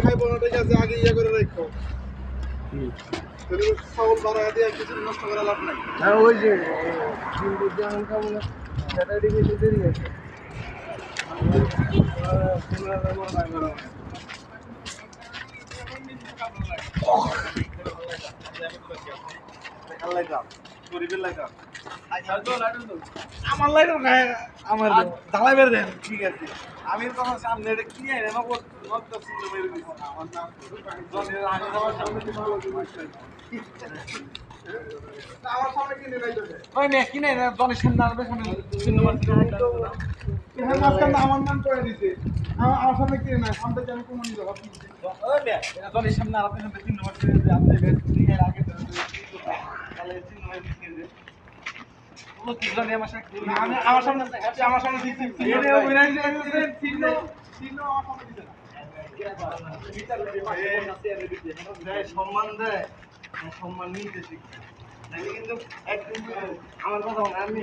খাইবো না, ঠিক আছে, আগে ইয়ে করে রাখো। চাউল বাড়া দিয়ে কিছু নষ্ট করা লাভ নাই। হ্যাঁ, ওই যে খাবো না, সেটা দিকে দেরি আছে। আমার লাইট আমার জ্বালাই বের দেন, ঠিক আছে। আমি তোমার সামনে এটা কিনে এনে আমার নাম আমার সামনে কিনে নাই ওই মেয়ে কিনে না জনের সামনে আসবে, সামনে আমার নাম করে দিছে। আমার সামনে কিনে না, সামনে আমি কমনি যাবো। ওই মেয়ে জনের সামনে আপনার সামনে 3 নম্বর কিনে দিতে আপনি এর আগে তাহলে 3 নম্বর কিনে দিতে আমার সামনে সম্মান দেয়, সম্মান নিতে শিখছে কিন্তু একদিন আমার কথা আমি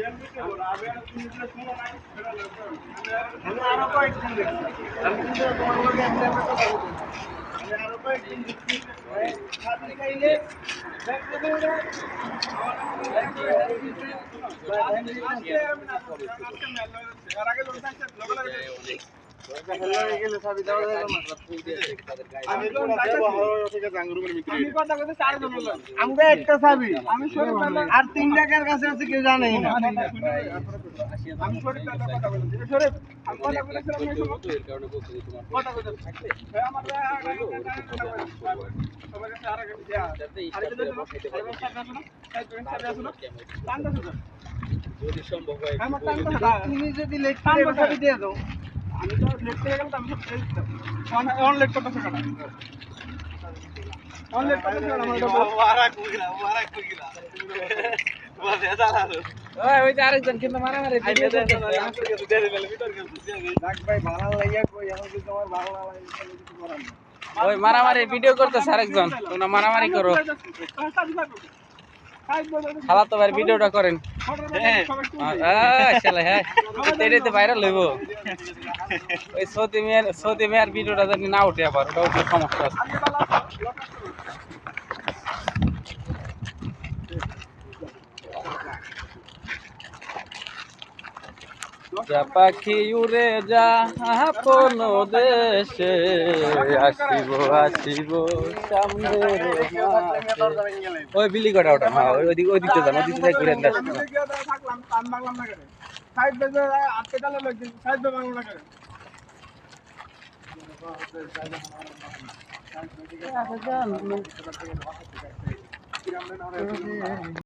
আরো কয়েকদিন দেখছি, আমি কিন্তু তোমার লোক আরো কয়েকদিন দেখছি খাইলে একটা চাবি আর 3 টাকার কাছে আছে, কেউ জানেই না। তুমি যদি লেখতে দিয়ে দাও, আমি তো লেখতে গেলাম, আমি অন লেট করতেছে কেন? অন লেট করতেছে কেন? ওই যে আরেকজন কিন্তু মারামারি ভিডিও করতেছে। দেখ ভাই, ভালো লাগিয়া কই, এখন যদি তোমার ভালো না লাগে তাহলে কিছু করার নেই। ওই মারামারি ভিডিও করতেছে আরেকজন, তোমরা মারামারি করো। খালা তো ভাই ভিডিওটা করেন। হ্যাঁ এটাতে ভাইরাল হইব। ওই সৌদি মেয়ের ভিডিওটা যদি না উঠে, আবার ওটা উঠলে সমস্যা আছে। যা পাখি উড়ে যা কোন দেশে, আসিব আসিব সামনে। ওই বিলি কটা ওটা, হ্যাঁ ওই দিকতে যান, ওই দিকতে ঘুরে আসেন।